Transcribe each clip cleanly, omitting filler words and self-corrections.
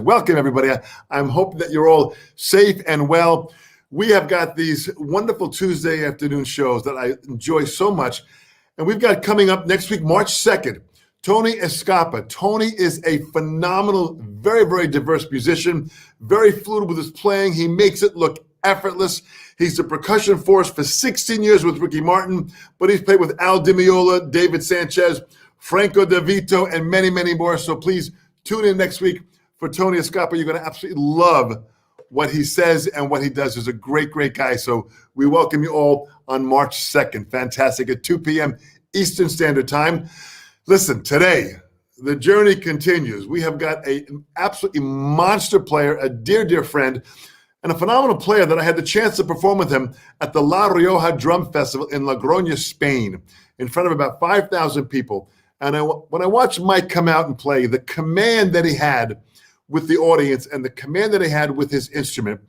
Welcome, everybody. I'm hoping that you're all safe and well. We have got these wonderful Tuesday afternoon shows that I enjoy so much. And we've got coming up next week, March 2nd, Tony Escapa. Tony is a phenomenal, very, very diverse musician, very fluid with his playing. He makes it look effortless. He's the percussion force for 16 years with Ricky Martin, but he's played with Al Di Meola, David Sanchez, Franco De Vito, and many, many more. So please tune in next week for Tony Escapa. You're going to absolutely love what he says and what he does. He's a great, great guy. So we welcome you all on March 2nd. Fantastic at 2 p.m. Eastern Standard Time. Listen, today, the journey continues. We have got an absolutely monster player, a dear, dear friend, and a phenomenal player that I had the chance to perform with him at the La Rioja Drum Festival in Logroño, Spain, in front of about 5,000 people. And when I watched Mike come out and play, the command that he had with the audience and the command that he had with his instrument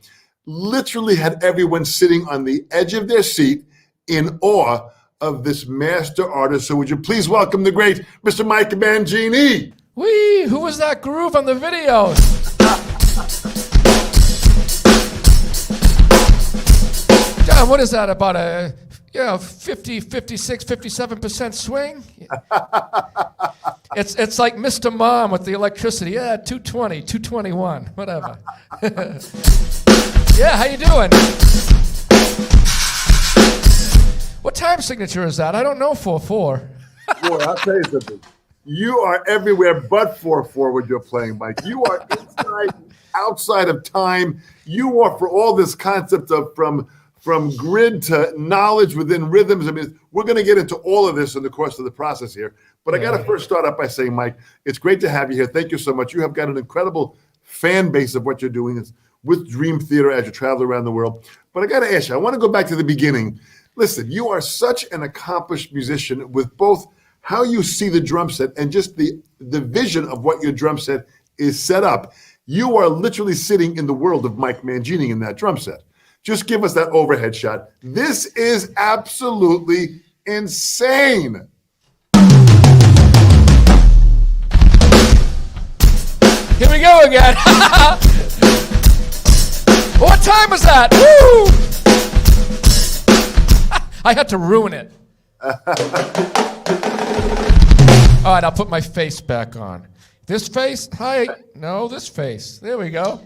literally had everyone sitting on the edge of their seat in awe of this master artist. So would you please welcome the great Mr. Mike Mangini? Wee, who was that groove on the videos? John, what is that, about a 50, 56, 57% swing? It's like Mr. Mom with the electricity. Yeah, 220, 221, whatever. Yeah, how you doing? What time signature is that? I don't know 4/4. Boy, I'll tell you something. You are everywhere but 4/4 when you're playing, Mike. You are inside, outside of time. You are for all this concept of from grid to knowledge within rhythms. I mean, we're going to get into all of this in the course of the process here. But I got to first start out by saying, Mike, it's great to have you here. Thank you so much. You have got an incredible fan base of what you're doing. It's with Dream Theater as you travel around the world. But I got to ask you, I want to go back to the beginning. Listen, you are such an accomplished musician with both how you see the drum set and just the vision of what your drum set is set up. You are literally sitting in the world of Mike Mangini in that drum set. Just give us that overhead shot. This is absolutely insane. Here we go again. What time was that? Woo! I had to ruin it. All right, I'll put my face back on. This face? Hi. No, this face. There we go.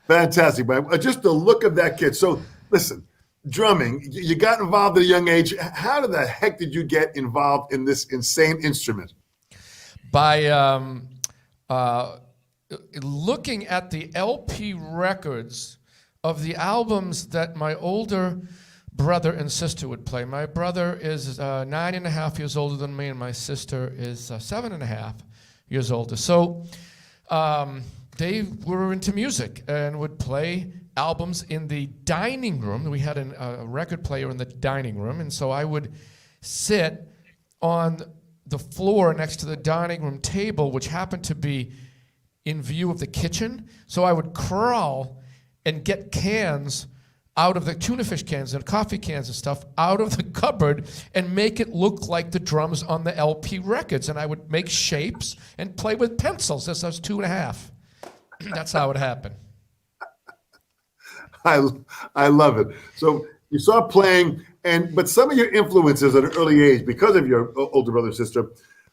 Fantastic, man. Just the look of that kid. So, listen, drumming, you got involved at a young age. How the heck did you get involved in this insane instrument? By looking at the LP records of the albums that my older brother and sister would play. My brother is 9.5 years older than me, and my sister is 7.5 years older. So they were into music and would play albums in the dining room. We had a record player in the dining room, and so I would sit on the floor next to the dining room table, which happened to be in view of the kitchen. So I would crawl and get cans out of the tuna fish cans and coffee cans and stuff out of the cupboard and make it look like the drums on the LP records. And I would make shapes and play with pencils as I was 2.5. That's how it happened. I love it. So you start playing, but some of your influences at an early age, because of your older brother and sister,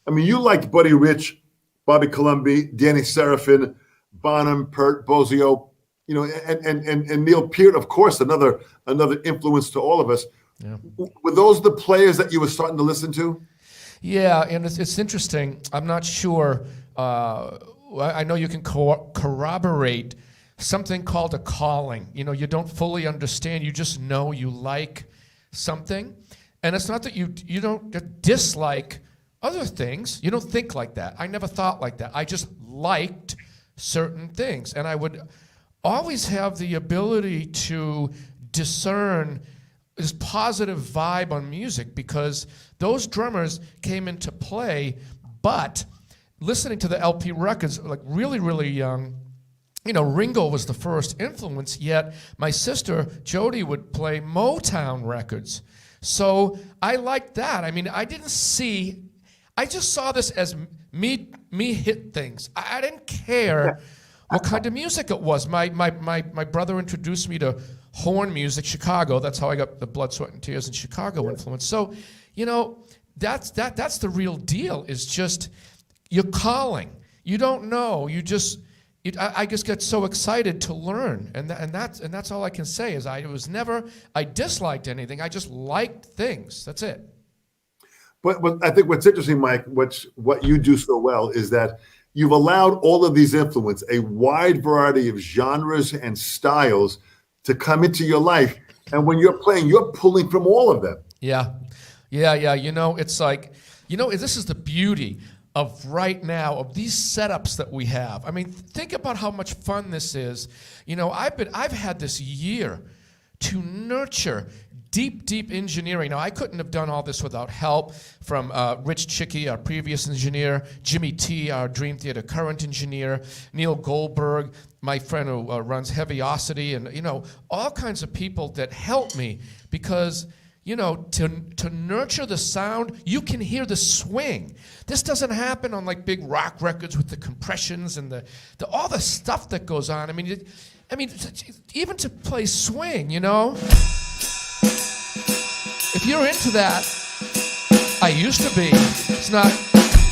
I mean, you liked Buddy Rich, Bobby Colomby, Danny Serafin, Bonham, Pert, Bozio, you know, and Neil Peart, of course, another influence to all of us. Yeah. Were those the players that you were starting to listen to? Yeah, and it's interesting. I'm not sure. I know you can corroborate something called a calling. You know, you don't fully understand. You just know you like something. And it's not that you don't dislike other things. You don't think like that. I never thought like that. I just liked certain things. And I would always have the ability to discern this positive vibe on music because those drummers came into play, but listening to the LP records, like really, really young, you know, Ringo was the first influence, yet my sister, Jody, would play Motown records. So I liked that. I mean, I just saw this as me hit things. I didn't care what kind of music it was. My brother introduced me to horn music, Chicago. That's how I got the Blood, Sweat, and Tears in Chicago influence. So, that's the real deal, is just you're calling. You don't know. I just get so excited to learn. And that's all I can say is I disliked anything. I just liked things. That's it. But I think what's interesting, Mike, what you do so well is that you've allowed all of these influence, a wide variety of genres and styles to come into your life. And when you're playing, you're pulling from all of them. Yeah. It's like, this is the beauty of right now, of these setups that we have. I mean, think about how much fun this is. I've had this year to nurture deep engineering. Now, I couldn't have done all this without help from Rich Chicky, our previous engineer, Jimmy T, our Dream Theater current engineer, Neil Goldberg, my friend who runs Heaviosity, and, all kinds of people that help me because, to nurture the sound, you can hear the swing. This doesn't happen on like big rock records with the compressions and the all the stuff that goes on. I mean, even to play swing, if you're into that, I used to be. It's not.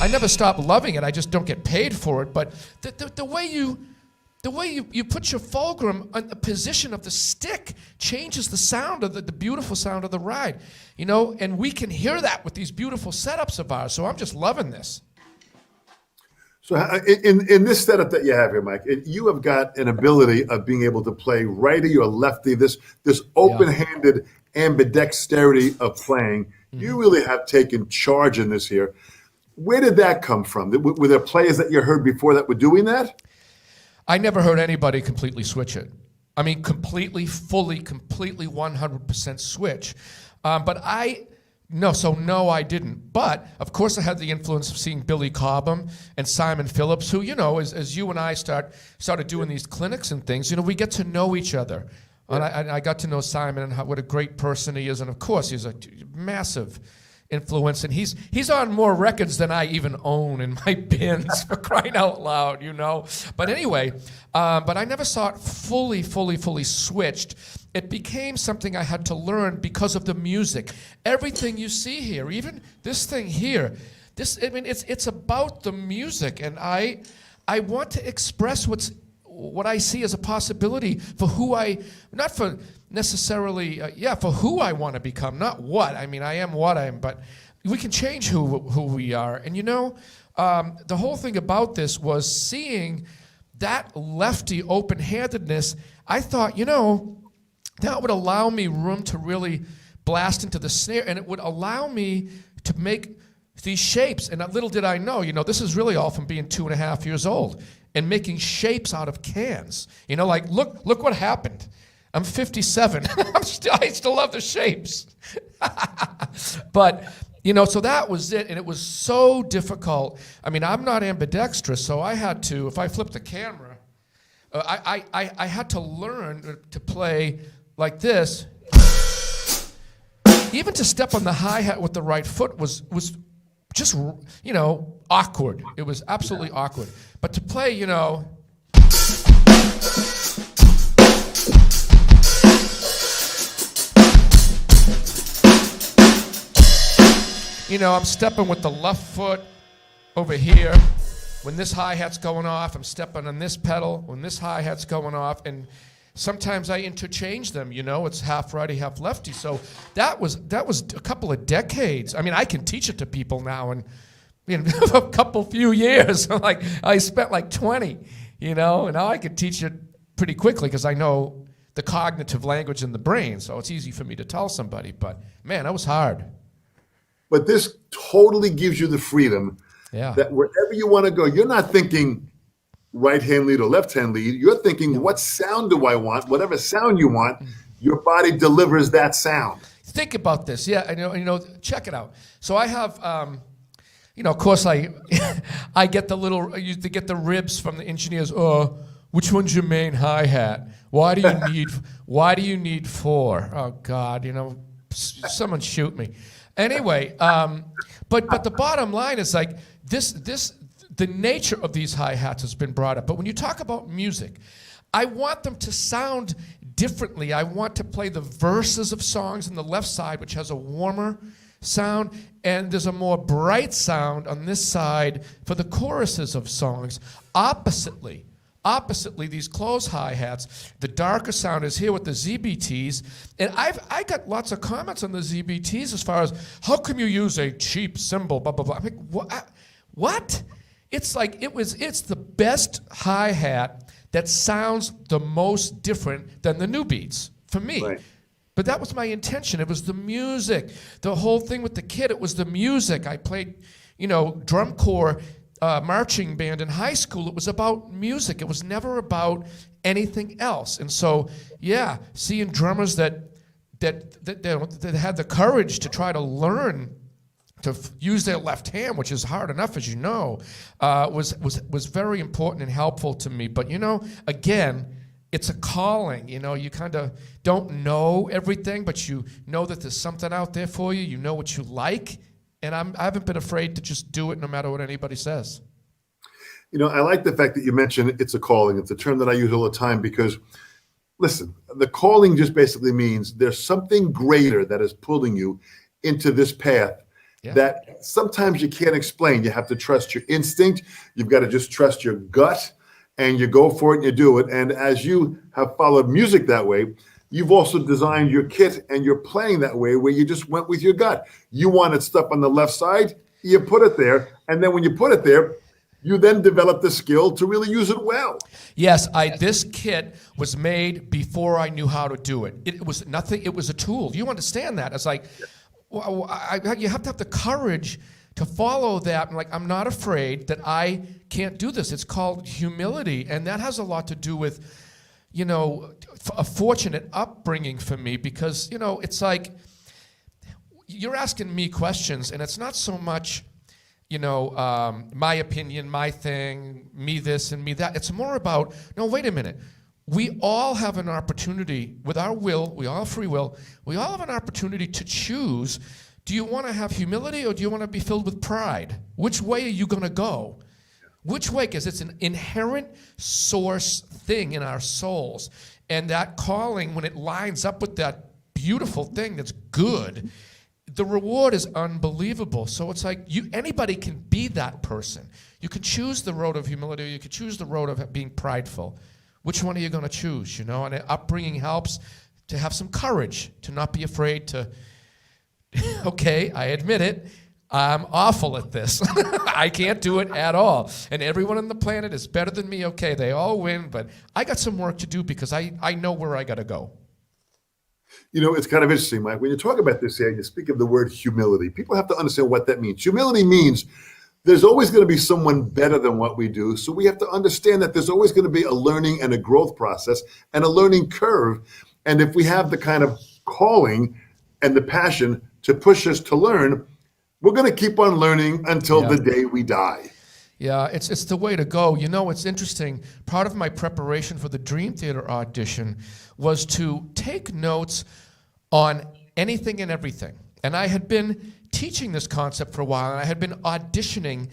I never stopped loving it. I just don't get paid for it. But the way you put your fulcrum on the position of the stick changes the sound of the beautiful sound of the ride, and we can hear that with these beautiful setups of ours. So I'm just loving this. So in this setup that you have here, Mike, you have got an ability of being able to play righty or lefty, this open-handed ambidexterity of playing. Mm-hmm. You really have taken charge in this here. Where did that come from? Were there players that you heard before that were doing that? I never heard anybody completely switch it. I mean, completely 100% switch. But no, I didn't. But, of course, I had the influence of seeing Billy Cobham and Simon Phillips, who, as you and I started doing these clinics and things, we get to know each other. And I got to know Simon and what a great person he is. And, of course, he's a massive influence. And he's on more records than I even own in my bins, for crying out loud, But anyway, but I never saw it fully switched. It became something I had to learn because of the music. Everything you see here, even this thing here, it's about the music. And I want to express what I see as a possibility for not for necessarily, for who I want to become, not what. I mean, I am what I am, but we can change who we are. And the whole thing about this was seeing that lefty open-handedness. I thought, that would allow me room to really blast into the snare, and it would allow me to make these shapes. And little did I know, this is really all from being 2.5 years old and making shapes out of cans. Like, look what happened. I'm 57. I still love the shapes. But, so that was it. And it was so difficult. I mean, I'm not ambidextrous, so I had to, if I flipped the camera, I had to learn to play like this. Even to step on the hi-hat with the right foot was just, awkward. It was absolutely awkward. But to play, I'm stepping with the left foot over here. When this hi-hat's going off, I'm stepping on this pedal. When this hi-hat's going off, and sometimes I interchange them. It's half righty, half lefty. So that was a couple of decades. I mean, I can teach it to people now, and a few years. I spent like 20. And now I can teach it pretty quickly because I know the cognitive language in the brain. So it's easy for me to tell somebody. But man, that was hard. But this totally gives you the freedom that wherever you want to go, you're not thinking right-hand lead or left-hand lead. You're thinking, what sound do I want? Whatever sound you want, your body delivers that sound. Think about this. Yeah, check it out. So I have, of course, I get I used to get the ribs from the engineers. Which one's your main hi-hat? Why do you need 4? Oh God, someone shoot me. Anyway, but the bottom line is like the the nature of these hi-hats has been brought up. But when you talk about music, I want them to sound differently. I want to play the verses of songs on the left side, which has a warmer sound, and there's a more bright sound on this side for the choruses of songs. Oppositely, these closed hi-hats, the darker sound is here with the ZBTs, and I got lots of comments on the ZBTs as far as, how come you use a cheap cymbal, blah, blah, blah. I'm like, what? It's like, it's the best hi-hat that sounds the most different than the new beats, for me. Right. But that was my intention. It was the music. The whole thing with the kid, it was the music. I played, drum corps, marching band in high school. It was about music. It was never about anything else. And so, yeah, seeing drummers that had the courage to try to learn to use their left hand, which is hard enough, as you know, was very important and helpful to me. But, again, it's a calling. You kind of don't know everything, but you know that there's something out there for you. You know what you like. And I haven't been afraid to just do it no matter what anybody says. I like the fact that you mentioned it's a calling. It's a term that I use all the time because, listen, the calling just basically means there's something greater that is pulling you into this path that sometimes you can't explain. You have to trust your instinct. You've got to just trust your gut, and you go for it and you do it. And as you have followed music that way, you've also designed your kit and you're playing that way where you just went with your gut. You wanted stuff on the left side, you put it there. And then when you put it there, you then develop the skill to really use it well. Yes, this kit was made before I knew how to do it. It was nothing, it was a tool. You understand that? It's like, you have to have the courage to follow that. And I'm not afraid that I can't do this. It's called humility. And that has a lot to do with, a fortunate upbringing for me because, it's like you're asking me questions and it's not so much, my opinion, my thing, me this and me that. It's more about, no, wait a minute. We all have an opportunity with our will, we all have free will, we all have an opportunity to choose. Do you want to have humility or do you want to be filled with pride? Which way are you going to go? Which way? Because it's an inherent source thing in our souls. And that calling, when it lines up with that beautiful thing that's good, the reward is unbelievable. So it's like anybody can be that person. You can choose the road of humility or you can choose the road of being prideful. Which one are you going to choose, And upbringing helps to have some courage, to not be afraid to, okay, I admit it, I'm awful at this. I can't do it at all. And everyone on the planet is better than me. Okay, they all win, but I got some work to do because I know where I got to go. It's kind of interesting, Mike. When you talk about this here, you speak of the word humility. People have to understand what that means. Humility means there's always going to be someone better than what we do. So we have to understand that there's always going to be a learning and a growth process and a learning curve. And if we have the kind of calling and the passion to push us to learn, we're going to keep on learning until the day we die. Yeah, it's the way to go. It's interesting. Part of my preparation for the Dream Theater audition was to take notes on anything and everything. And I had been teaching this concept for a while, and I had been auditioning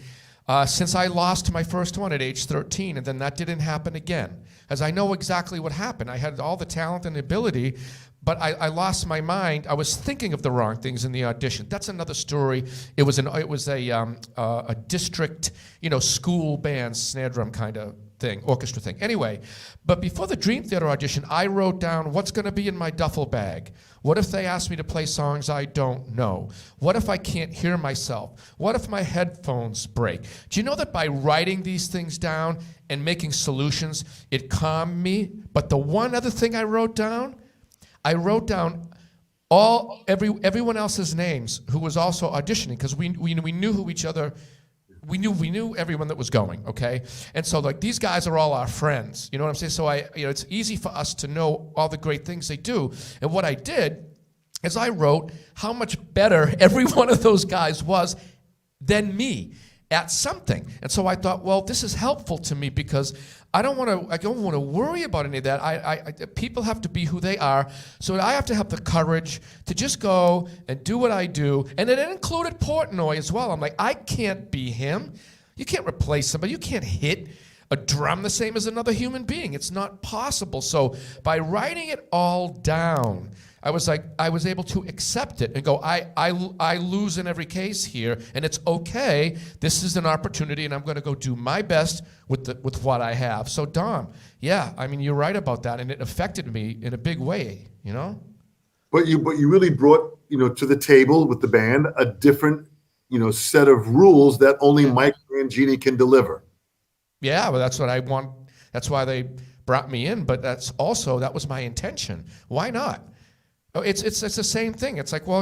since I lost my first one at age 13, and then that didn't happen again. As I know exactly what happened. I had all the talent and ability, but I lost my mind. I was thinking of the wrong things in the audition. That's another story. It was a district, school band snare drum kind of thing, orchestra thing. Anyway, but before the Dream Theater audition, I wrote down what's going to be in my duffel bag. What if they ask me to play songs I don't know? What if I can't hear myself? What if my headphones break? Do you know that by writing these things down and making solutions, it calmed me? But the one other thing I wrote down everyone else's names who was also auditioning because we knew who each other. We knew everyone that was going, okay? And so these guys are all our friends. You know what I'm saying? So it's easy for us to know all the great things they do. And what I did is I wrote how much better every one of those guys was than me at something. And so I thought, well, this is helpful to me because I don't want to worry about any of that. People have to be who they are. So I have to have the courage to just go and do what I do. And it included Portnoy as well. I'm like, I can't be him. You can't replace somebody. You can't hit a drum the same as another human being. It's not possible. So by writing it all down, I was able to accept it and go, I lose in every case here, and it's okay. This is an opportunity, and I'm going to go do my best with what I have. So Dom, yeah, I mean, you're right about that, and it affected me in a big way, you know? But you really brought, to the table with the band a different, set of rules that only Mike Mangini can deliver. Yeah, well, that's what I want. That's why they brought me in, but that was my intention. Why not? Oh, it's the same thing. It's like, well,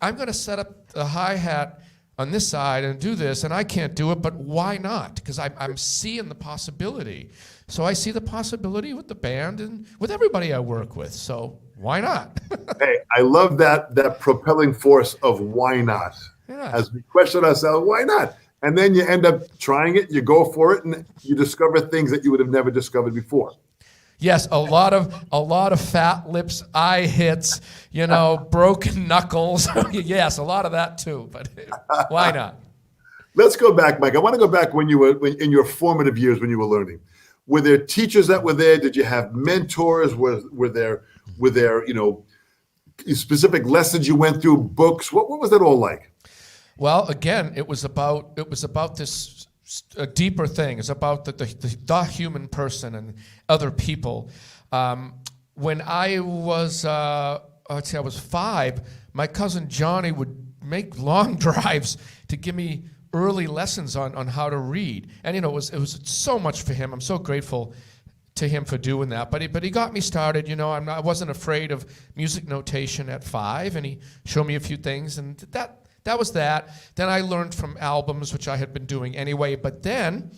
I'm going to set up the hi-hat on this side and do this, and I can't do it, but why not? Because I'm seeing the possibility. So I see the possibility with the band and with everybody I work with. So why not? Hey, I love that propelling force of why not. Yeah. As we question ourselves, why not? And then you end up trying it, you go for it, and you discover things that you would have never discovered before. Yes, a lot of fat lips, eye hits, broken knuckles. Yes, a lot of that too. But why not? Let's go back, Mike. I want to go back when in your formative years when you were learning. Were there teachers that were there? Did you have mentors? Were there specific lessons you went through? Books? What was that all like? Well, again, it was about this a deeper thing. It's about the human person and other people. When I was, I'd say I was 5, my cousin Johnny would make long drives to give me early lessons on how to read. And it was so much for him. I'm so grateful to him for doing that. But he got me started. I wasn't afraid of music notation at 5, and he showed me a few things, and that was that. Then I learned from albums, which I had been doing anyway. But then,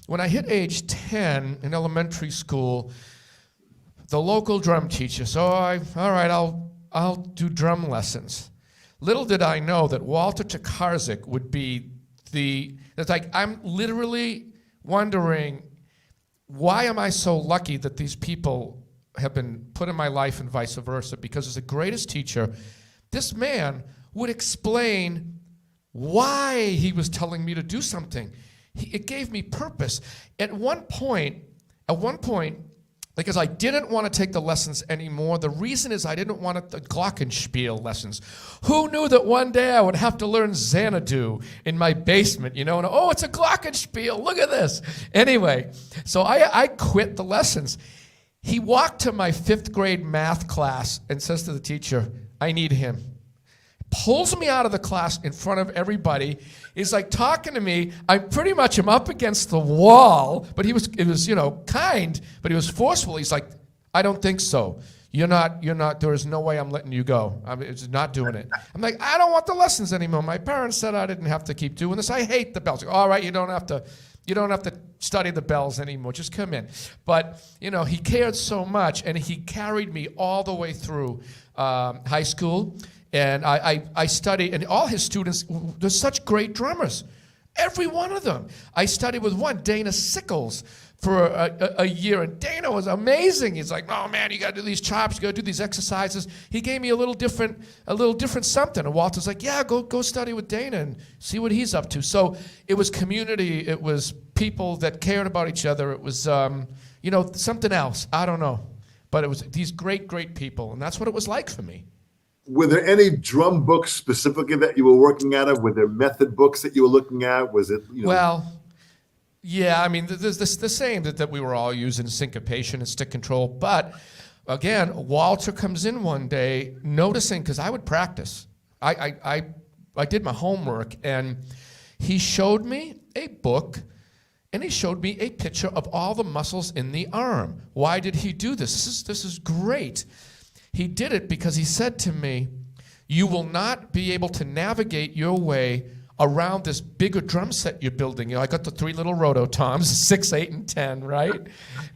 when I hit age 10 in elementary school, the local drum teacher, I'll do drum lessons. Little did I know that Walter Tokarczyk would be it's like, I'm literally wondering, why am I so lucky that these people have been put in my life and vice versa? Because as the greatest teacher, this man would explain why he was telling me to do something. It gave me purpose. At one point, because I didn't want to take the lessons anymore, the reason is I didn't want the glockenspiel lessons. Who knew that one day I would have to learn Xanadu in my basement, and it's a glockenspiel, look at this. Anyway, so I quit the lessons. He walked to my 5th grade math class and says to the teacher, I need him. Pulls me out of the class in front of everybody. He's like talking to me. I'm up against the wall, but it was kind, but he was forceful. He's like, I don't think so. You're not, there is no way I'm letting you go. I'm just not doing it. I'm like, I don't want the lessons anymore. My parents said I didn't have to keep doing this. I hate the bells. All right, you don't have to study the bells anymore. Just come in. But, he cared so much, and he carried me all the way through high school. And I studied, and all his students, they're such great drummers. Every one of them. I studied with one, Dana Sickles, for a year, and Dana was amazing. He's like, oh man, you gotta do these chops, you gotta do these exercises. He gave me a little different something. And Walter's like, yeah, go study with Dana and see what he's up to. So it was community, it was people that cared about each other, it was something else, I don't know. But it was these great, great people, and that's what it was like for me. Were there any drum books specifically that you were working out of? Were there method books that you were looking at? Was it, Well, yeah, I mean, there's the same that we were all using, syncopation and stick control. But, again, Walter comes in one day noticing, because I would practice. I did my homework, and he showed me a book, and he showed me a picture of all the muscles in the arm. Why did he do this? This is great. He did it because he said to me, you will not be able to navigate your way around this bigger drum set you're building. I got the 3 little rototoms, 6, 8, and 10, right?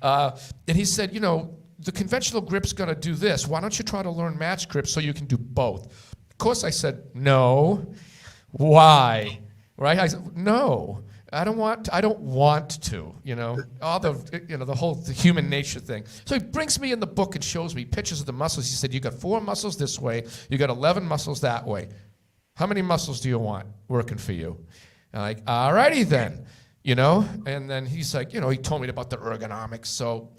And he said, the conventional grip's going to do this. Why don't you try to learn match grip so you can do both? Of course, I said, no. Why? Right? I said, no. I don't want to, all the whole human nature thing. So he brings me in the book and shows me pictures of the muscles. He said, you got 4 muscles this way, you got 11 muscles that way. How many muscles do you want working for you? And like, all righty then, And then he's like, he told me about the ergonomics. So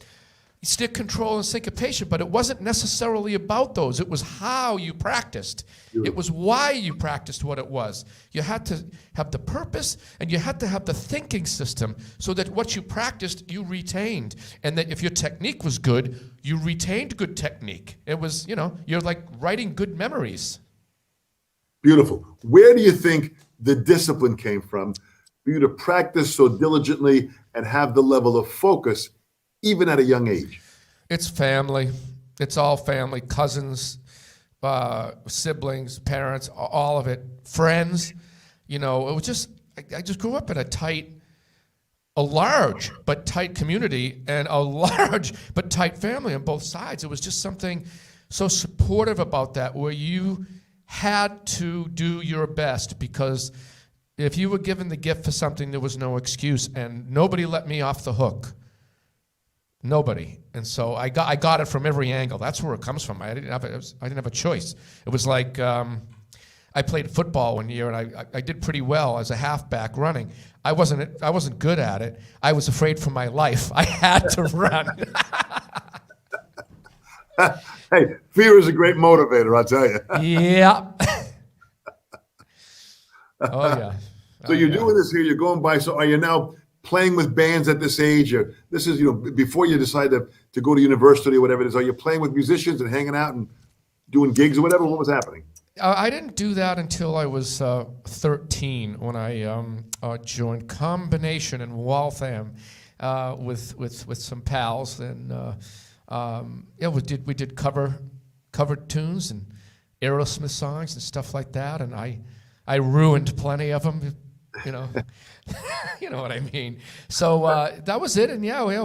stick control and syncopation, but it wasn't necessarily about those. It was how you practiced. It was why you practiced what it was. You had to have the purpose, and you had to have the thinking system so that what you practiced, you retained. And that if your technique was good, you retained good technique. It was, you're like writing good memories. Beautiful. Where do you think the discipline came from for you to practice so diligently and have the level of focus even at a young age? It's family. It's all family, cousins, siblings, parents, all of it, friends. It was just, I just grew up in a large but tight community and a large but tight family on both sides. It was just something so supportive about that, where you had to do your best, because if you were given the gift for something, there was no excuse, and nobody let me off the hook. Nobody. And so I got it from every angle. That's where it comes from. I didn't have a choice. It was like I played football one year, and I did pretty well as a halfback running. I wasn't good at it. I was afraid for my life. I had to run. Hey, fear is a great motivator, I'll tell you. Yeah. Oh yeah. So you're doing this here. You're going by. So are you now playing with bands at this age? Or this is, before you decide to go to university or whatever it is, are you playing with musicians and hanging out and doing gigs or whatever? What was happening? I didn't do that until I was 13, when I joined Combination in Waltham with some pals, and we did covered tunes and Aerosmith songs and stuff like that, and I ruined plenty of them. You know what I mean. So that was it, and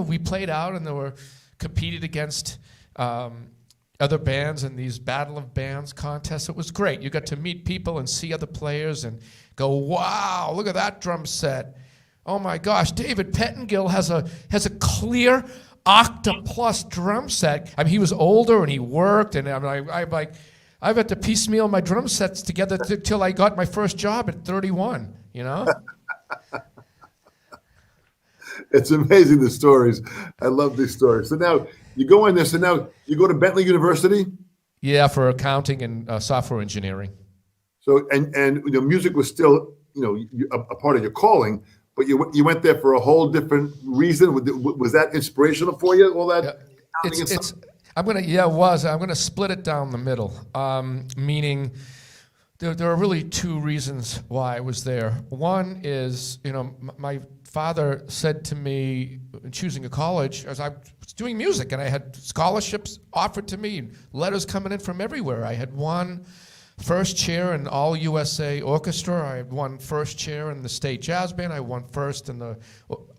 we played out, and competed against other bands in these Battle of Bands contests. It was great. You got to meet people and see other players and go, wow, look at that drum set. Oh my gosh, David Pettengill has a clear octa-plus drum set. I mean, he was older and he worked, and I'm like, I've had to piecemeal my drum sets together till I got my first job at 31. It's amazing, the stories. I love these stories. So now you go in this, and now you go to Bentley University? Yeah, for accounting and software engineering. So, and music was still, a part of your calling, but you went there for a whole different reason. Was that inspirational for you, all that? Yeah, it was. I'm gonna split it down the middle, meaning there are really two reasons why I was there. One is, my father said to me, choosing a college, as I was doing music, and I had scholarships offered to me, and letters coming in from everywhere. I had won first chair in all USA orchestra. I had won first chair in the state jazz band. I won first in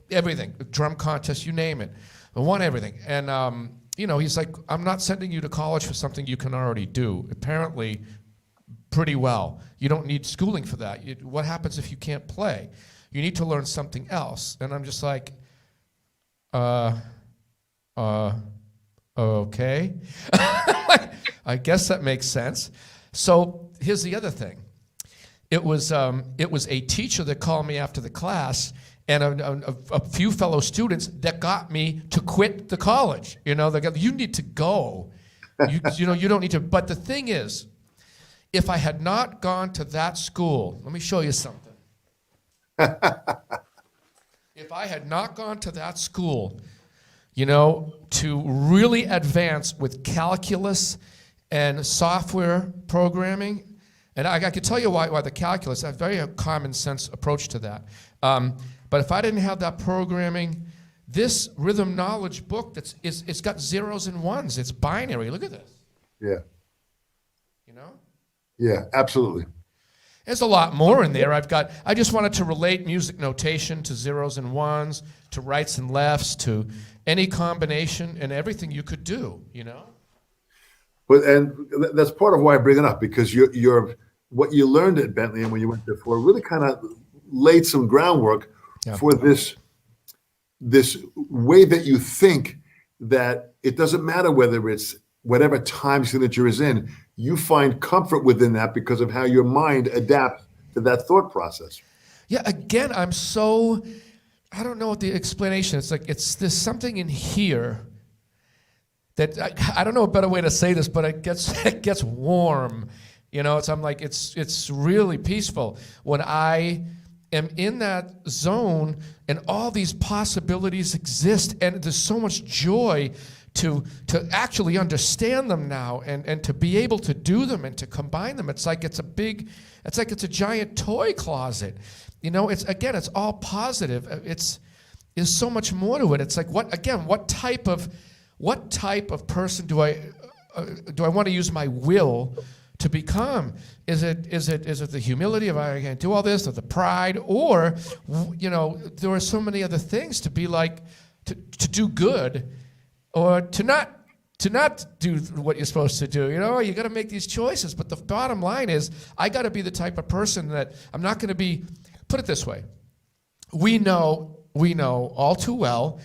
everything, drum contest, you name it. I won everything. And he's like, I'm not sending you to college for something you can already do. Apparently, pretty well. You don't need schooling for that. What happens if you can't play? You need to learn something else. And I'm just like, okay. I guess that makes sense. So here's the other thing. It was a teacher that called me after the class, and a few fellow students that got me to quit the college. They go, you need to go. You don't need to. But the thing is, if I had not gone to that school, let me show you something. If I had not gone to that school, to really advance with calculus and software programming, and I could tell you why the calculus, I have a very common sense approach to that. But if I didn't have that programming, this rhythm knowledge book, it's got zeros and ones. It's binary. Look at this. Yeah. Yeah, absolutely. There's a lot more in there. I just wanted to relate music notation to zeros and ones, to rights and lefts, to any combination and everything you could do, But that's part of why I bring it up, because you're what you learned at Bentley and when you went there for really kind of laid some groundwork for this way that you think, that it doesn't matter whether it's whatever time signature is in, you find comfort within that because of how your mind adapts to that thought process. Yeah, again, I don't know what the explanation. It's like there's something in here that I don't know a better way to say this, but it gets warm. It's really peaceful when I am in that zone and all these possibilities exist, and there's so much joy to actually understand them now and to be able to do them and to combine them. It's like it's a giant toy closet. It's all positive. There's so much more to it. It's like what type of person do I want to use my will to become? Is it the humility of I can't do all this, or the pride, or there are so many other things to be like to do good, or to not do what you're supposed to do. You got to make these choices. But the bottom line is, I got to be the type of person that I'm not going to be. Put it this way: we know all too well.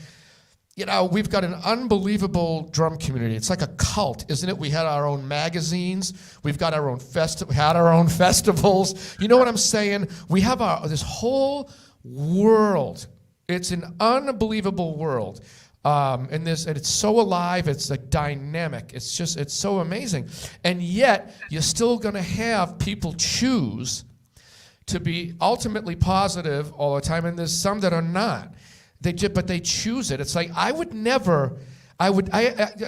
We've got an unbelievable drum community. It's like a cult, isn't it? We had our own magazines. We've got our own festivals. You know what I'm saying? We have this whole world. It's an unbelievable world. And it's so alive. It's like dynamic. It's so amazing. And yet, you're still going to have people choose to be ultimately positive all the time, and there's some that are not. But they choose it. It's like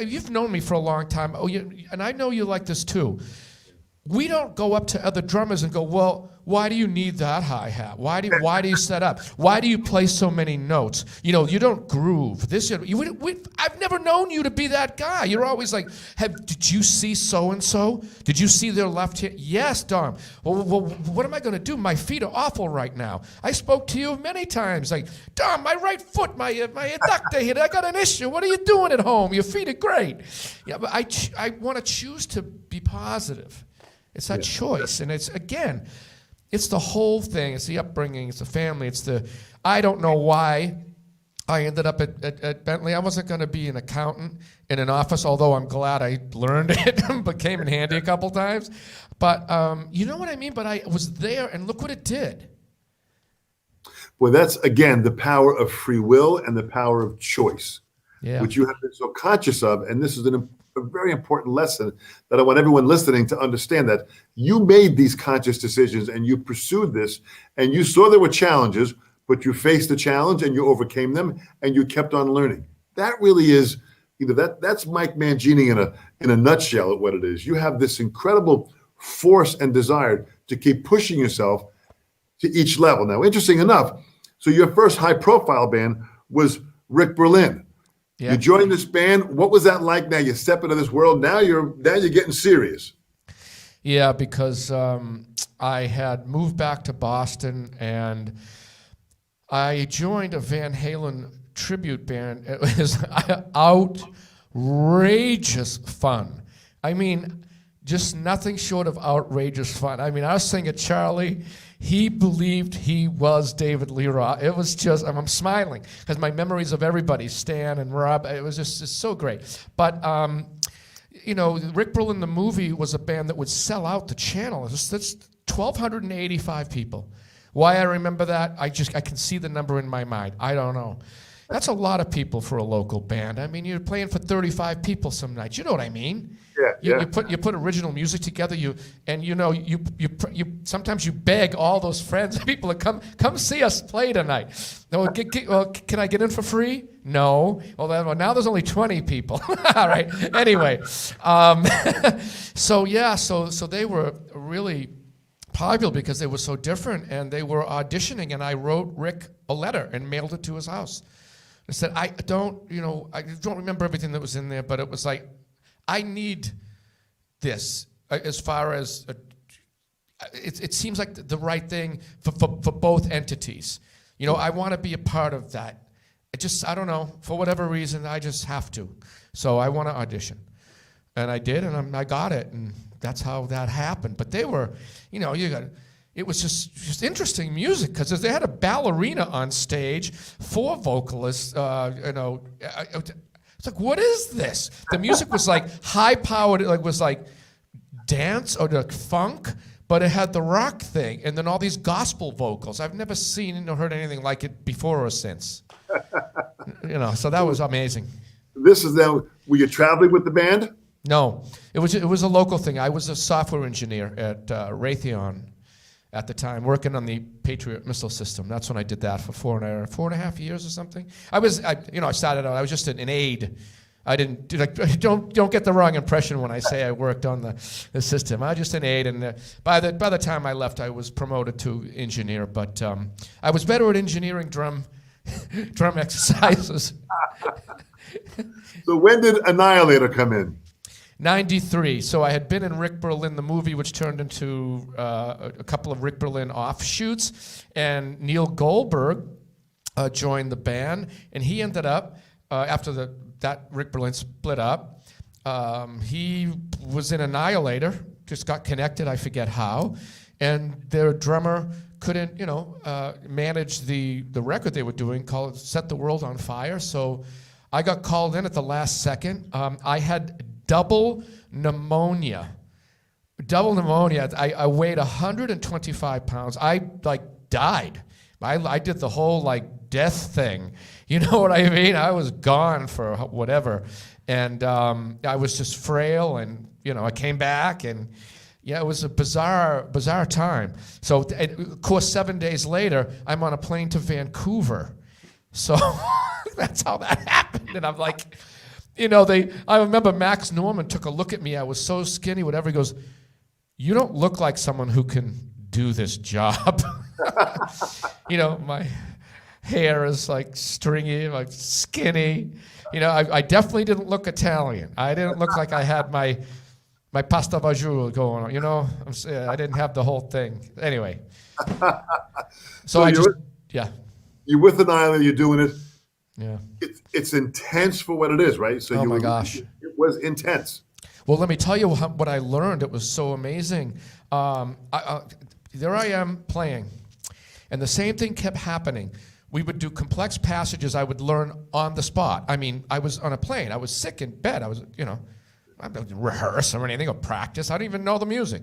you've known me for a long time. And I know you like this too. We don't go up to other drummers and go, well, why do you need that hi-hat? Why do you set up? Why do you play so many notes? You don't groove. I've never known you to be that guy. You're always like, did you see so-and-so? Did you see their left hand? Yes, Dom. Well, what am I going to do? My feet are awful right now. I spoke to you many times. Like, Dom, my right foot, my adductor hit. I got an issue. What are you doing at home? Your feet are great. Yeah, but I want to choose to be positive. It's that choice. And it's the whole thing. It's the upbringing. It's the family. I don't know why I ended up at Bentley. I wasn't going to be an accountant in an office, although I'm glad I learned it, but came in handy a couple times. But you know what I mean? But I was there, and look what it did. Well, that's, again, the power of free will and the power of choice, which you have been so conscious of. And this is a very important lesson that I want everyone listening to understand, that you made these conscious decisions and you pursued this, and you saw there were challenges, but you faced the challenge and you overcame them and you kept on learning. That really is, that's Mike Mangini in a nutshell at what it is. You have this incredible force and desire to keep pushing yourself to each level. Now, interesting enough, so your first high profile band was Rick Berlin. Yeah. You joined this band. What was that like? Now you step into this world. Now you're getting serious. Yeah, because I had moved back to Boston and I joined a Van Halen tribute band. It was outrageous fun. I mean, just nothing short of outrageous fun. I mean, I was singing Charlie. He believed he was David Lee Roth. It was just, I'm smiling because my memories of everybody, Stan and Rob, it was just so great. But, Rick Berlin, the movie, was a band that would sell out the channel. That's 1,285 people. Why I remember that, I can see the number in my mind. I don't know. That's a lot of people for a local band. I mean, you're playing for 35 people some nights. You know what I mean? Yeah. You put original music together. You sometimes you beg all those friends, people to come see us play tonight. No, can I get in for free? No. Well, now there's only 20 people. All right. Anyway, so they were really popular because they were so different, and they were auditioning, and I wrote Rick a letter and mailed it to his house. I said, I don't remember everything that was in there, but it was like, I need this as far as it seems like the right thing for both entities. I want to be a part of that. I don't know, for whatever reason, I just have to. So I want to audition. And I did, and I got it, and that's how that happened. But they were, it was just interesting music because they had a ballerina on stage, 4 vocalists. It's like, what is this? The music was like high-powered. It was like dance or like funk, but it had the rock thing, and then all these gospel vocals. I've never seen or heard anything like it before or since. So that was amazing. This is now, were you traveling with the band? No, it was a local thing. I was a software engineer at Raytheon at the time, working on the Patriot missile system. That's when I did that for 4.5 years or something. I started out, I was just an aide. I didn't don't get the wrong impression when I say I worked on the system. I was just an aide, and by the time I left, I was promoted to engineer. But I was better at engineering drum exercises. So when did Annihilator come in? 93. So I had been in Rick Berlin, the movie, which turned into a couple of Rick Berlin offshoots, and Neil Goldberg joined the band, and he ended up after that Rick Berlin split up. He was in Annihilator, just got connected, I forget how, and their drummer couldn't, manage the record they were doing called Set the World on Fire. So I got called in at the last second. I had double pneumonia. I weighed 125 pounds. I died. I did the whole death thing. You know what I mean? I was gone for whatever. And I was just frail, and I came back, and it was a bizarre time. So of course 7 days later, I'm on a plane to Vancouver. So that's how that happened. And I'm like, I remember Max Norman took a look at me. I was so skinny, whatever. He goes, "You don't look like someone who can do this job." My hair is stringy, skinny. I definitely didn't look Italian. I didn't look like I had my pasta fagioli going on. I didn't have the whole thing. Anyway, so you're with Annihilator. You're doing it. Yeah. It's intense for what it is, right? So my gosh, it was intense. Well, let me tell you what I learned. It was so amazing. There I am playing, and the same thing kept happening. We would do complex passages I would learn on the spot. I mean, I was on a plane. I was sick in bed. I didn't rehearse or anything or practice. I didn't even know the music.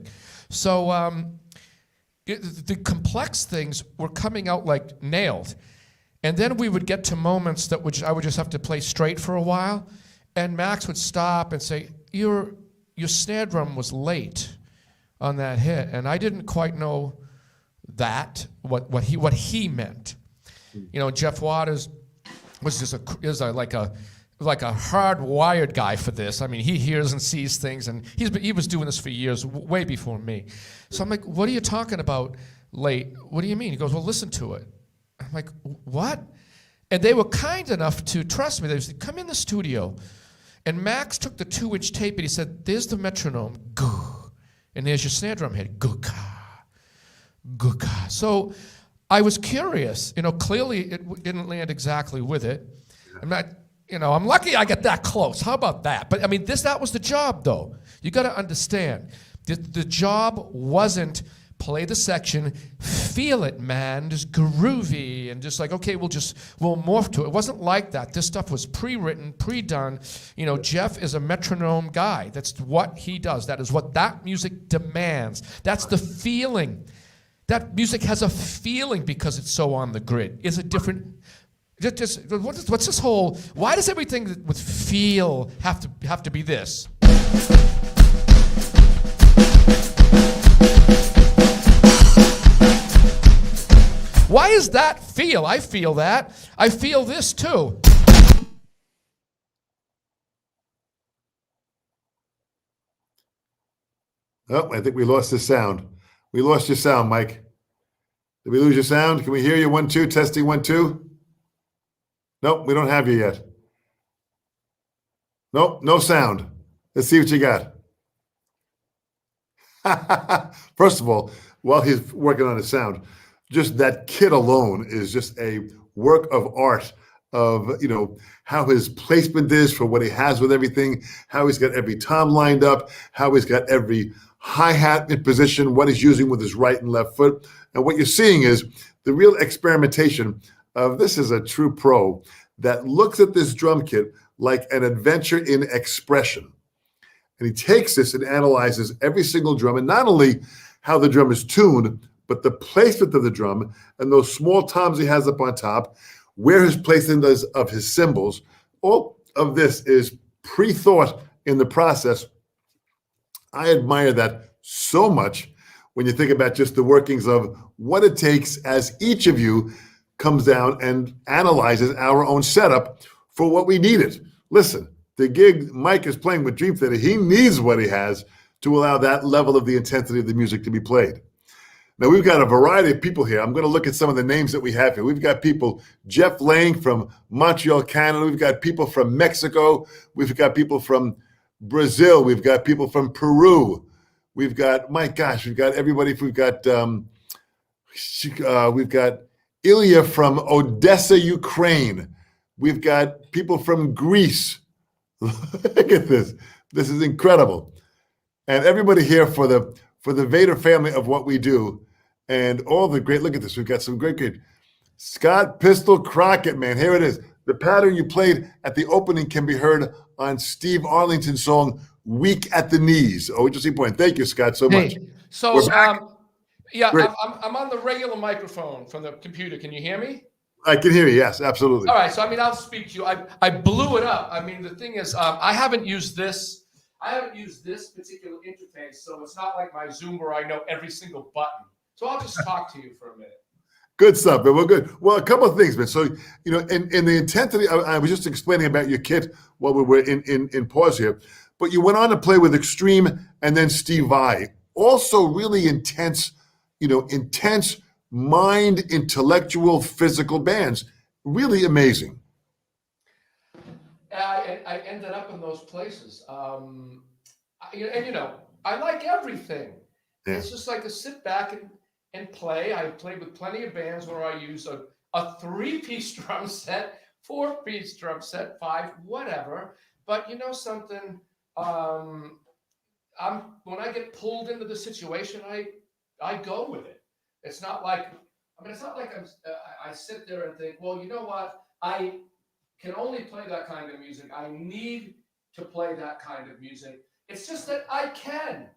So the complex things were coming out nailed. And then we would get to moments which I would just have to play straight for a while, and Max would stop and say, your snare drum was late on that hit, and I didn't quite know what he meant. Jeff Waters was just like a hardwired guy for this. I mean, he hears and sees things, and he was doing this for years, way before me. So I'm like, "What are you talking about late? What do you mean?" He goes, "Well, listen to it." I'm like, "What?" And they were kind enough to trust me. They said, "Come in the studio." And Max took the 2-inch tape and he said, "There's the metronome, goo, and there's your snare drum hit, goo-ka, goo-ka." So I was curious. Clearly it didn't land exactly with it. I'm not, I'm lucky I got that close. How about that? But I mean, that was the job, though. You got to understand, the job wasn't play the section, feel it, man, just groovy, and just okay, we'll morph to it. It wasn't like that. This stuff was pre-written, pre-done. Jeff is a metronome guy. That's what he does. That is what that music demands. That's the feeling. That music has a feeling because it's so on the grid. It's a different. What's this whole? Why does everything with feel have to be this? Why is that feel? I feel that. I feel this too. Oh, I think we lost the sound. We lost your sound, Mike. Did we lose your sound? Can we hear you? 1, 2, testing 1, 2. Nope, we don't have you yet. Nope, no sound. Let's see what you got. First of all, while he's working on his sound, just that kid alone is just a work of art of, how his placement is for what he has with everything, how he's got every tom lined up, how he's got every hi-hat in position, what he's using with his right and left foot. And what you're seeing is the real experimentation of this is a true pro that looks at this drum kit like an adventure in expression. And he takes this and analyzes every single drum, and not only how the drum is tuned, but the placement of the drum and those small toms he has up on top, where his placement is of his cymbals, all of this is pre-thought in the process. I admire that so much when you think about just the workings of what it takes as each of you comes down and analyzes our own setup for what we needed. Listen, the gig Mike is playing with Dream Theater, he needs what he has to allow that level of the intensity of the music to be played. Now, we've got a variety of people here. I'm going to look at some of the names that we have here. We've got people, Jeff Lang from Montreal, Canada. We've got people from Mexico. We've got people from Brazil. We've got people from Peru. We've got, my gosh, we've got everybody. We've got Ilya from Odessa, Ukraine. We've got people from Greece. Look at this. This is incredible. And everybody here for the Vater family of what we do. And all the great, look at this. We've got some great. Scott Pistol Crockett, man. Here it is. The pattern you played at the opening can be heard on Steve Arlington's song, Weak at the Knees. Oh, interesting point. Thank you, Scott, so much. So, yeah, Great. I'm on the regular microphone from the computer. Can you hear me? I can hear you, yes, absolutely. All right, so, I mean, I'll speak to you. I blew it up. I mean, the thing is, I haven't used this particular interface, so it's not like my Zoom where I know every single button. So I'll just talk to you for a minute. Good stuff, man. Well, good. Well, a couple of things, man. So, you know, in the intensity, I was just explaining about your kit while we were in pause here, but you went on to play with Extreme and then Steve Vai. Also really intense, intense mind, intellectual, physical bands. Really amazing. I ended up in those places. I like everything. Yeah. It's just like to sit back and play. I've played with plenty of bands where I use a 3-piece drum set, 4-piece drum set, 5, whatever. But you know something, when I get pulled into the situation, I go with it. It's not like I sit there and think, well, you know what, I can only play that kind of music. I need to play that kind of music. It's just that I can.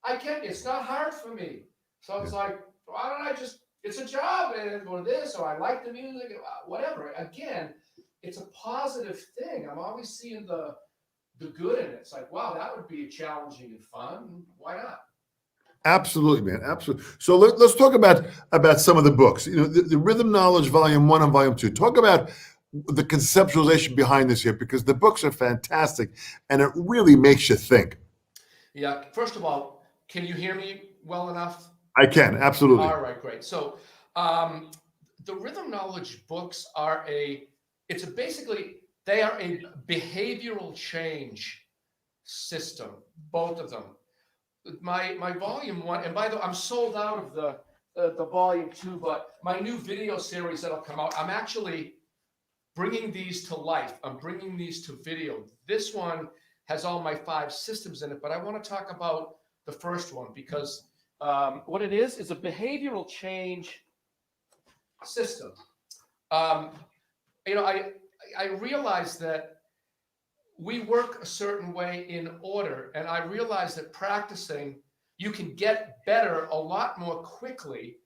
It's not hard for me. So it's like, why don't I just, it's a job or this, or I like the music, whatever. Again, it's a positive thing. I'm always seeing the good in it. It's like, wow, that would be challenging and fun. Why not? Absolutely, man. Absolutely. So let's talk about some of the books. You know, the Rhythm Knowledge Volume 1 and Volume 2. Talk about the conceptualization behind this here, because the books are fantastic and it really makes you think. Yeah. First of all, can you hear me well enough? I can, absolutely. All right, great. So the Rhythm Knowledge books are basically they are a behavioral change system, both of them. My Volume 1, and by the way, I'm sold out of the Volume 2, but my new video series that'll come out, I'm actually bringing these to life. I'm bringing these to video. This one has all my 5 systems in it, but I want to talk about the first one because what it is a behavioral change system. I realize that we work a certain way in order, and I realize that practicing, you can get better a lot more quickly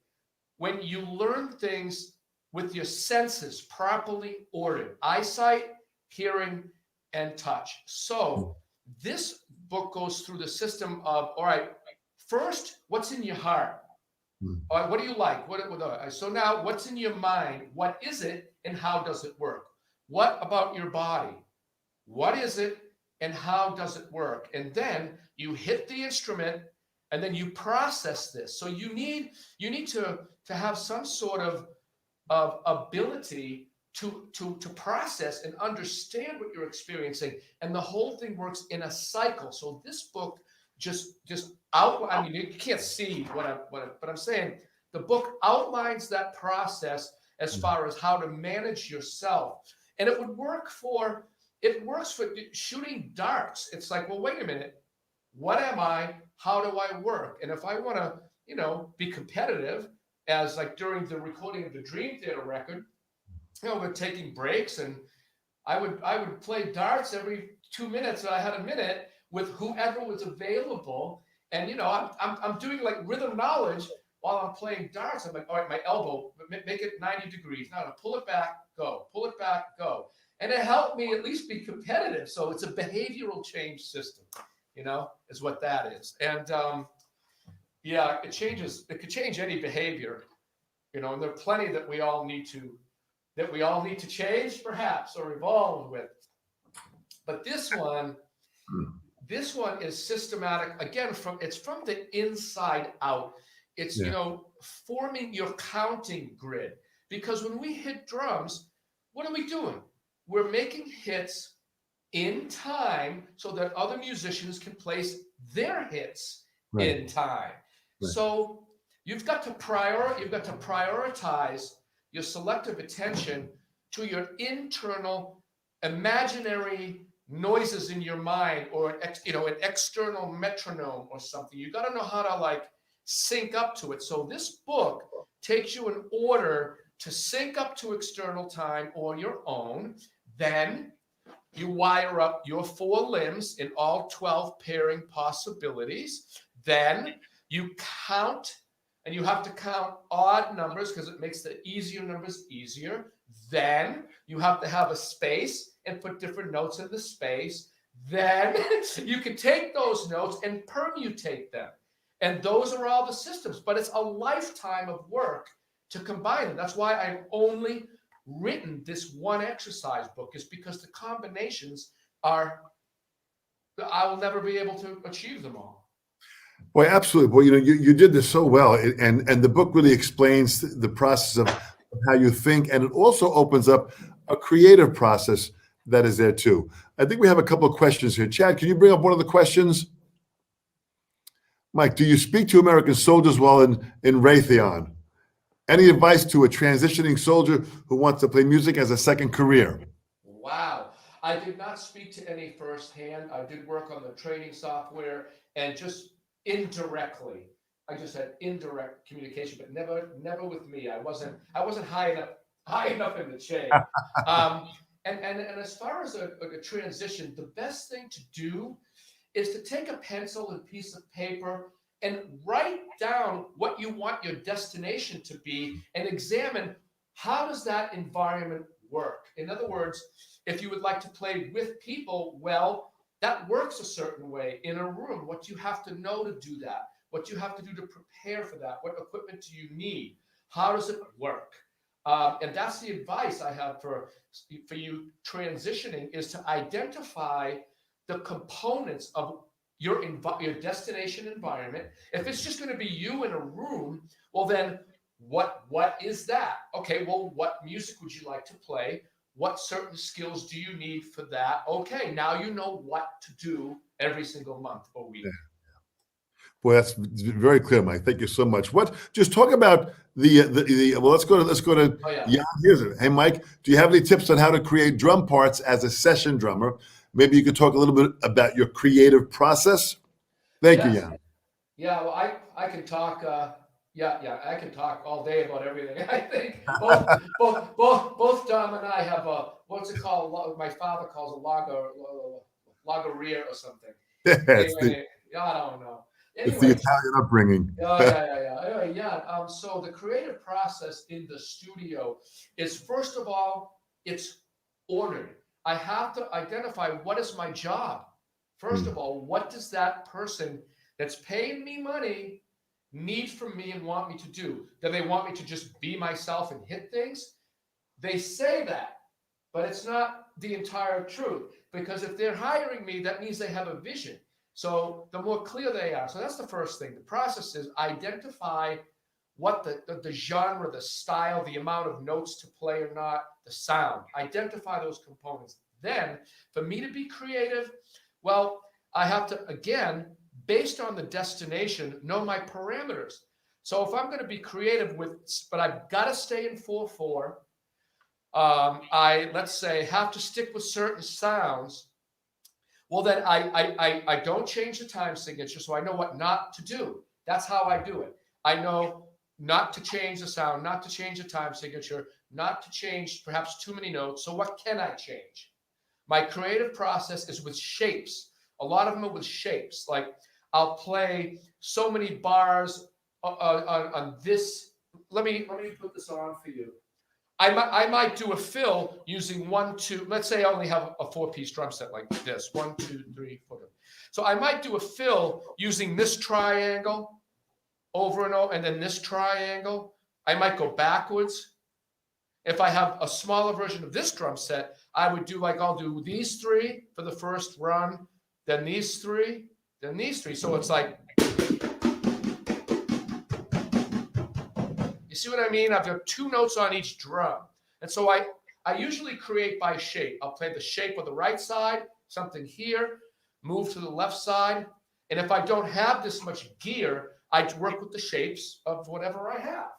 when you learn things with your senses properly ordered: eyesight, hearing, and touch. So this book goes through the system of, all right, first, what's in your heart? All right, what do you like? So now, what's in your mind? What is it, and how does it work? What about your body? What is it, and how does it work? And then you hit the instrument, and then you process this. So you need to have some sort of ability to process and understand what you're experiencing, and the whole thing works in a cycle. So this book just I mean, you can't see but I'm saying the book outlines that process as far as how to manage yourself, and it works for shooting darts. It's like, well, wait a minute, what am I? How do I work? And if I want to, be competitive, as like during the recording of the Dream Theater record, we're taking breaks, and I would play darts every 2 minutes. I had a minute with whoever was available, And I'm doing like rhythm knowledge while I'm playing darts. I'm like, all right, my elbow, make it 90 degrees. Now pull it back, go. Pull it back, go. And it helped me at least be competitive. So it's a behavioral change system, is what that is. And yeah, it could change any behavior, and there are plenty that we all need to change, perhaps, or evolve with. But this one is systematic. Again, it's from the inside out. It's forming your counting grid. Because when we hit drums, what are we doing? We're making hits in time so that other musicians can place their hits in time. Right. So you've got to prioritize your selective attention to your internal imaginary noises in your mind, or an external metronome or something. You got to know how to sync up to it. So this book takes you in order to sync up to external time or your own. Then you wire up your 4 limbs in all 12 pairing possibilities. Then you count, and you have to count odd numbers because it makes the easier numbers easier. Then you have to have a space and put different notes in the space. Then you can take those notes and permutate them. And those are all the systems, but it's a lifetime of work to combine them. That's why I've only written this one exercise book, is because the combinations I will never be able to achieve them all. Boy, absolutely. Boy, you did this so well, and the book really explains the process of how you think, and it also opens up a creative process that is there too. I think we have a couple of questions here. Chad, can you bring up one of the questions? Mike, do you speak to American soldiers while in Raytheon? Any advice to a transitioning soldier who wants to play music as a second career? Wow. I did not speak to any firsthand. I did work on the training software, and just indirectly, I just had indirect communication, but never with me. I wasn't high enough in the chain. And as far as a transition, the best thing to do is to take a pencil and piece of paper and write down what you want your destination to be, and examine how does that environment work. In other words, if you would like to play with people, well, that works a certain way in a room. What you have to know to do that, what you have to do to prepare for that, what equipment do you need, how does it work? And that's the advice I have for you transitioning, is to identify the components of your destination environment. If it's just going to be you in a room, well then what is that? Okay, well, what music would you like to play? What certain skills do you need for that? Okay, now you know what to do every single month or week. Yeah. Boy, that's very clear, Mike. Thank you so much. Just talk about well, let's go to Jan. Here's it. Hey, Mike, do you have any tips on how to create drum parts as a session drummer? Maybe you could talk a little bit about your creative process. Thank you, Jan. Yeah, well, I can talk. I can talk all day about everything. I think both Dom and I have what's it called? My father calls a logorrhea or something. Anyway, I don't know. Anyways, it's the Italian upbringing. Yeah. So the creative process in the studio is, first of all, it's ordered. I have to identify what is my job. First of all, what does that person that's paying me money need from me and want me to do? Do they want me to just be myself and hit things? They say that, but it's not the entire truth, because if they're hiring me, that means they have a vision. So the more clear they are. So that's the first thing. The process is identify what the genre, the style, the amount of notes to play or not, the sound. Identify those components. Then for me to be creative, well, I have to, again, based on the destination, know my parameters. So if I'm going to be creative but I've got to stay in 4/4, I, let's say, have to stick with certain sounds, well, then I don't change the time signature, so I know what not to do. That's how I do it. I know not to change the sound, not to change the time signature, not to change perhaps too many notes. So what can I change? My creative process is with shapes. A lot of them are with shapes. Like I'll play so many bars on this. Let me put this on for you. I might do a fill using 1, 2. Let's say I only have a 4-piece drum set like this. 1, 2, 3, 4. So I might do a fill using this triangle over and over, and then this triangle. I might go backwards. If I have a smaller version of this drum set, I would do like, I'll do these 3 for the first run, then these 3, then these 3. So it's like, you see what I mean? I've got 2 notes on each drum. And so I usually create by shape. I'll play the shape of the right side, something here, move to the left side. And if I don't have this much gear, I work with the shapes of whatever I have.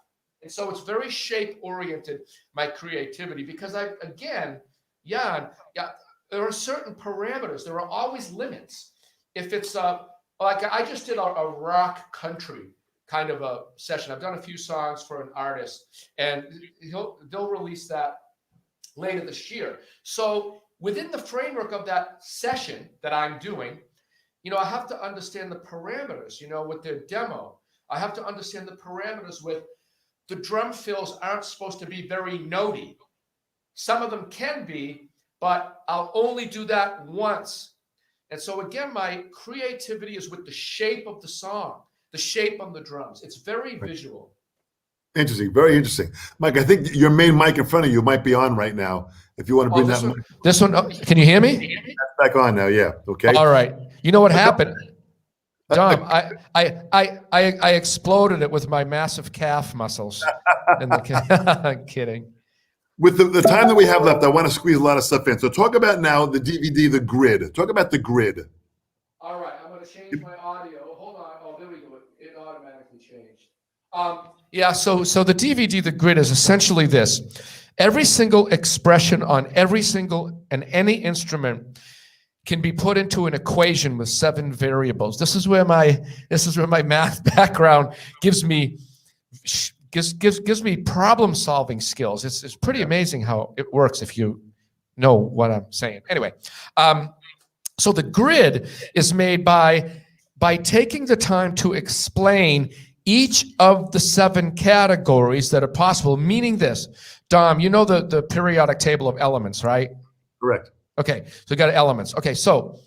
And so it's very shape-oriented, my creativity, because Jan, there are certain parameters. There are always limits. If it's like I just did a rock country kind of a session. I've done a few songs for an artist, and they'll release that later this year. So within the framework of that session that I'm doing, I have to understand the parameters, with their demo. I have to understand the parameters with the drum fills aren't supposed to be very notey. Some of them can be, but I'll only do that once. And so again, my creativity is with the shape of the song, the shape on the drums. It's very visual. Interesting, very interesting. Mike, I think your main mic in front of you might be on right now. If you want to bring that mic. This one, can you hear me? That's back on now, yeah. Okay. All right. You know what happened? Dom, I exploded it with my massive calf muscles. I'm kidding. With the time that we have left, I want to squeeze a lot of stuff in. So talk about now the DVD, the grid. Talk about the grid. All right, I'm going to change my audio. Hold on. Oh, there we go. It automatically changed. So the DVD, the grid is essentially this. Every single expression on every single and any instrument can be put into an equation with 7 variables. This is where my math background gives me problem solving skills. It's pretty amazing how it works if you know what I'm saying. Anyway, so the grid is made by taking the time to explain each of the 7 categories that are possible, meaning this. Dom, you know the periodic table of elements, right? Correct. Okay, so we got elements. Okay, so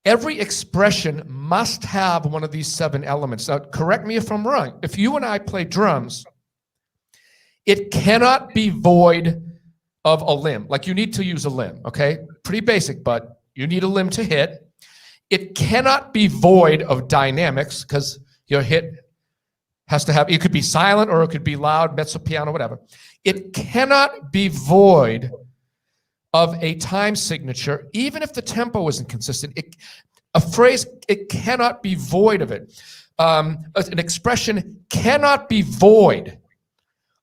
every expression must have one of these 7 elements. Now, correct me if I'm wrong. If you and I play drums, it cannot be void of a limb. Like, you need to use a limb, okay? Pretty basic, but you need a limb to hit. It cannot be void of dynamics, because your hit has to have, it could be silent or it could be loud, mezzo piano, whatever. It cannot be void of a time signature, even if the tempo isn't consistent. A phrase, it cannot be void of it. An expression cannot be void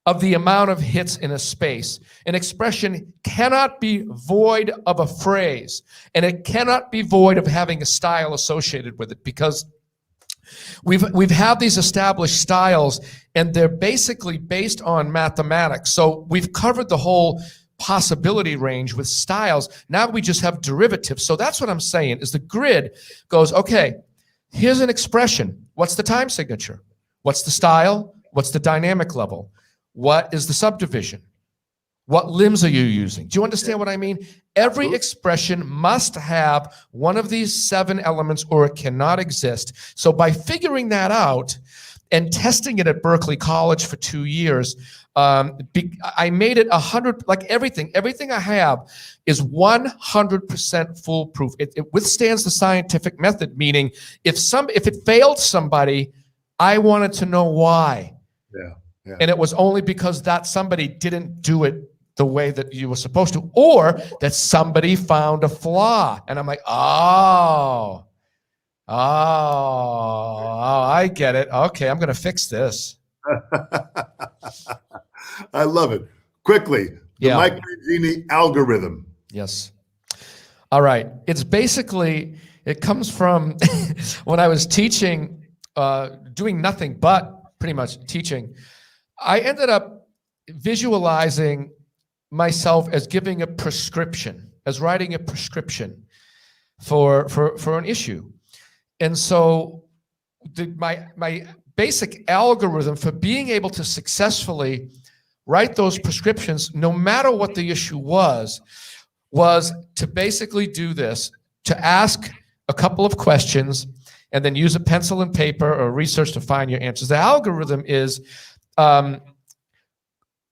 of the amount of hits in a space. An expression cannot be void of a phrase, and it cannot be void of having a style associated with it, because we've had these established styles, and they're basically based on mathematics. So we've covered the whole possibility range with styles. Now we just have derivatives. So that's what I'm saying, is the grid goes, okay, here's an expression. What's the time signature? What's the style? What's the dynamic level? What is the subdivision? What limbs are you using? Do you understand what I mean? Every expression must have one of these 7 elements, or it cannot exist. So by figuring that out and testing it at Berklee College for 2 years, I made it 100, like everything I have is 100% foolproof. It withstands the scientific method, meaning if it failed somebody, I wanted to know why. Yeah. And it was only because that somebody didn't do it the way that you were supposed to, or that somebody found a flaw. And I'm like, oh, I get it. Okay, I'm going to fix this. I love it. Quickly, the Mike Mangini algorithm. Yes. All right. It's basically, it comes from when I was teaching, doing nothing but pretty much teaching. I ended up visualizing myself as giving a prescription, as writing a prescription for an issue. And so my basic algorithm for being able to successfully write those prescriptions, no matter what the issue was to basically do this, to ask a couple of questions and then use a pencil and paper or research to find your answers. The algorithm is,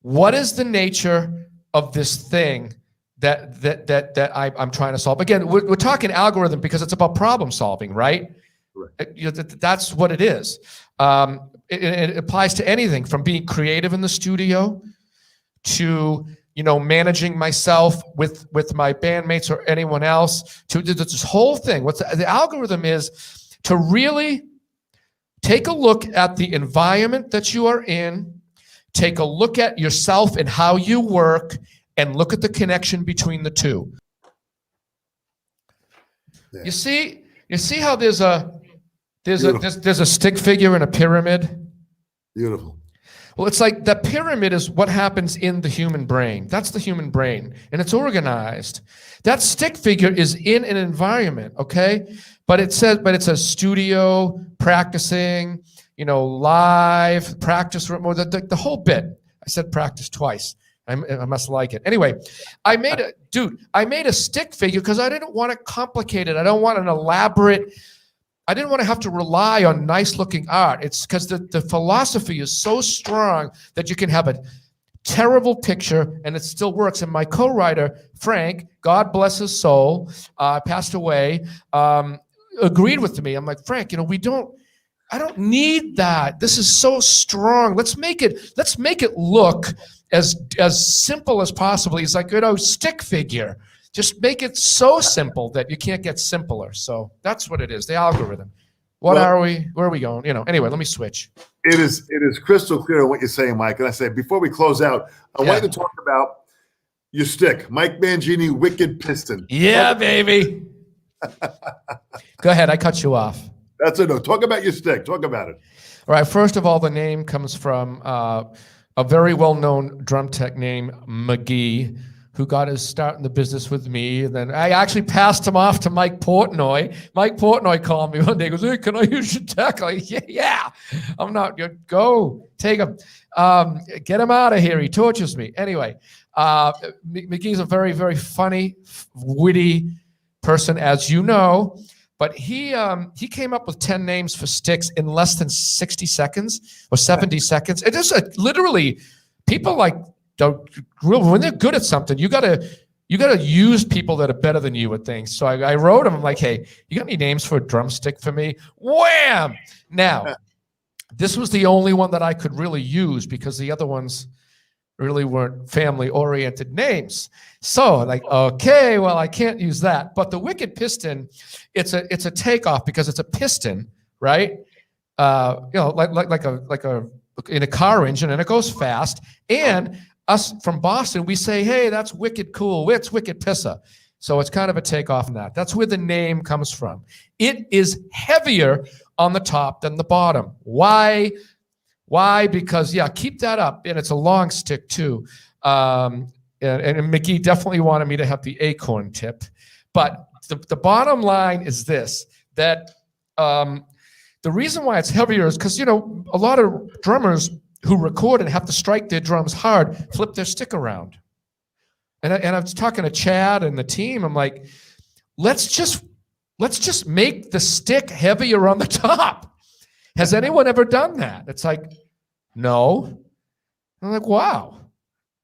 what is the nature of this thing that I'm trying to solve? Again, we're talking algorithm because it's about problem solving, right? Right. That's what it is. It applies to anything from being creative in the studio to managing myself with my bandmates or anyone else, to this whole thing. What the algorithm is to really take a look at the environment that you are in, take a look at yourself and how you work, and look at the connection between the two. Yeah. You see how there's a stick figure in a pyramid? Beautiful. Well, it's like the pyramid is what happens in the human brain. That's the human brain, and it's organized. That stick figure is in an environment, okay? But it says studio, practicing, live, practice room, or the whole bit. I said practice twice. I must like it. Anyway, I made a stick figure because I didn't want it complicated. I don't want an elaborate. I didn't want to have to rely on nice looking art. It's because the philosophy is so strong that you can have a terrible picture and it still works. And my co-writer, Frank, God bless his soul, passed away, agreed with me. I'm like, Frank, I don't need that. This is so strong. Let's make it look as simple as possible. He's like, stick figure. Just make it so simple that you can't get simpler. So that's what it is, the algorithm. Where are we going? Anyway, let me switch. It is crystal clear what you're saying, Mike. And I say, before we close out, I want you to talk about your stick, Mike Mangini, Wicked Piston. Yeah, baby. Go ahead, I cut you off. That's it. No, talk about your stick. Talk about it. All right, first of all, the name comes from a very well-known drum tech named McGee, who got his start in the business with me. And then I actually passed him off to Mike Portnoy. Mike Portnoy called me one day. He goes, hey, can I use your tech? I'm like, yeah. I'm not, go, take him. Get him out of here. He tortures me. Anyway, McGee's a very, very funny, witty person, as you know. But he came up with 10 names for sticks in less than 60 seconds or 70 seconds. It just literally, people when they're good at something, you gotta use people that are better than you at things. So I wrote him. I'm like, hey, you got any names for a drumstick for me? Wham! Now, this was the only one that I could really use because the other ones really weren't family-oriented names. So okay, well, I can't use that. But the Wicked Piston, it's a takeoff because it's a piston, right? Like a in a car engine, and it goes fast. And us from Boston, we say, hey, that's wicked cool. It's Wicked Pissa. So it's kind of a takeoff from that. That's where the name comes from. It is heavier on the top than the bottom. Why? Because, keep that up. And it's a long stick, too. And McGee definitely wanted me to have the acorn tip. But the bottom line is this, that the reason why it's heavier is because, a lot of drummers who record and have to strike their drums hard flip their stick around. And I was talking to Chad and the team. I'm like, let's just make the stick heavier on the top. Has anyone ever done that? It's like, no. I'm like, wow.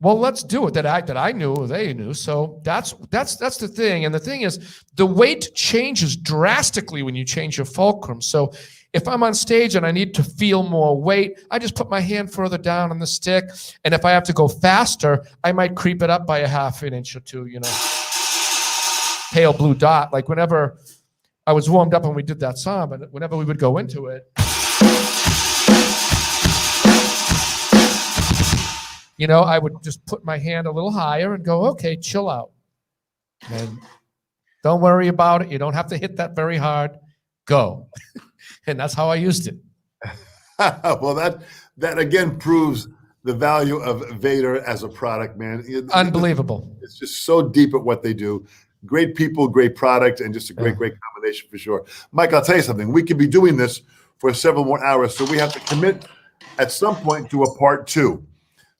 Well, let's do it. That I knew or they knew. So that's the thing. And the thing is, the weight changes drastically when you change your fulcrum. So if I'm on stage and I need to feel more weight, I just put my hand further down on the stick. And if I have to go faster, I might creep it up by a half an inch or two, Pale blue dot. Like whenever I was warmed up when we did that song, but whenever we would go into it, I would just put my hand a little higher and go, okay, chill out. And don't worry about it. You don't have to hit that very hard. Go. And that's how I used it. Well, that again proves the value of Vater as a product, man. Unbelievable. It's just so deep at what they do. great people, great product, and just a great combination for sure. Mike, I'll tell you something. We could be doing this for several more hours, so we have to commit at some point to a part 2.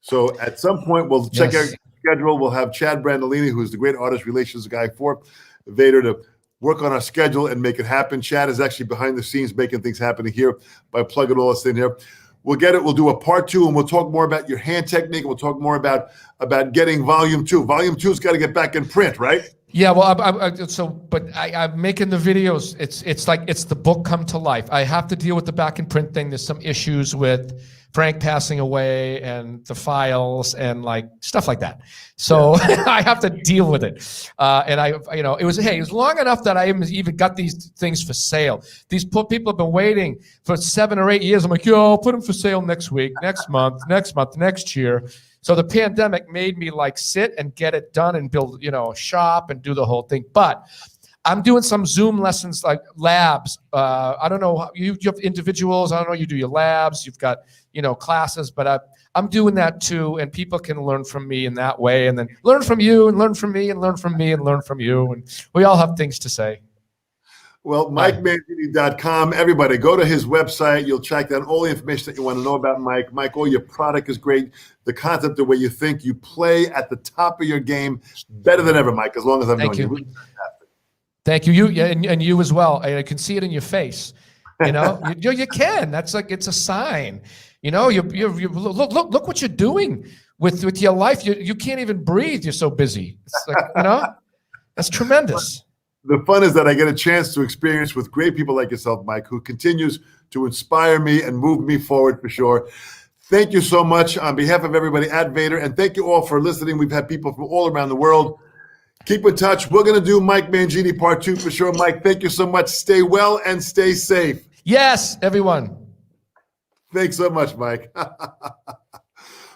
So at some point, we'll check our schedule. We'll have Chad Brandolini, who's the great artist relations guy for Vater, to work on our schedule and make it happen. Chad is actually behind the scenes making things happen here by plugging all this in here. We'll get it. We'll do a part 2, and we'll talk more about your hand technique. We'll talk more about getting volume 2. Volume 2's got to get back in print, right? Yeah, well, I'm making the videos. It's like it's the book come to life. I have to deal with the back and print thing. There's some issues with Frank passing away and the files and like stuff like that. So I have to deal with it. And it was long enough that I even got these things for sale. These people have been waiting for 7 or 8 years. I'm like, I'll put them for sale next week, next month, next year. So the pandemic made me like sit and get it done and build, a shop and do the whole thing. But I'm doing some Zoom lessons, like labs. I don't know, you have individuals. I don't know, you do your labs. You've got, classes, but I'm doing that too. And people can learn from me in that way, and then learn from you and learn from me and learn from me and learn from you. And we all have things to say. Well, MikeMangini.com. Everybody, go to his website. You'll check down all the information that you want to know about Mike. Mike, all your product is great. The concept, the way you think, you play at the top of your game, better than ever, Mike, as long as I've known you. Thank you. And you as well. I can see it in your face. You can. That's like, it's a sign. You look what you're doing with your life. You can't even breathe. You're so busy. It's like, that's tremendous. The fun is that I get a chance to experience with great people like yourself, Mike, who continues to inspire me and move me forward for sure. Thank you so much on behalf of everybody at Vater, and thank you all for listening. We've had people from all around the world. Keep in touch. We're going to do Mike Mangini part 2 for sure. Mike, thank you so much. Stay well and stay safe. Yes, everyone. Thanks so much, Mike.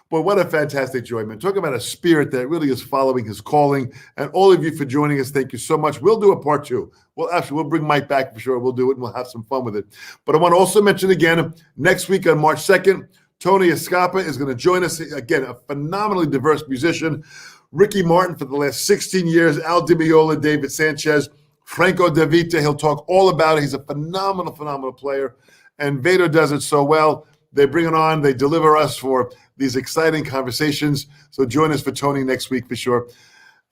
Boy, what a fantastic joy, man. Talk about a spirit that really is following his calling. And all of you for joining us, thank you so much. We'll do a part 2. We'll bring Mike back for sure. We'll do it, and we'll have some fun with it. But I want to also mention again, next week on March 2nd, Tony Escapa is going to join us. Again, a phenomenally diverse musician. Ricky Martin for the last 16 years, Al Di Meola, David Sanchez, Franco De Vita. He'll talk all about it. He's a phenomenal player. And Vater does it so well. They bring it on. They deliver us for these exciting conversations. So join us for Tony next week for sure.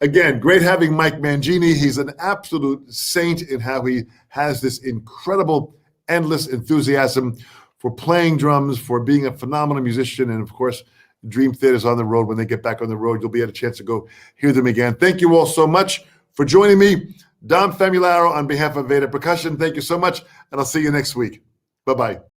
Again, great having Mike Mangini. He's an absolute saint in how he has this incredible, endless enthusiasm for playing drums, for being a phenomenal musician. And of course, Dream Theater's on the road. When they get back on the road, you'll be at a chance to go hear them again. Thank you all so much for joining me. Dom Famularo on behalf of Vater Percussion. Thank you so much, and I'll see you next week. Bye-bye.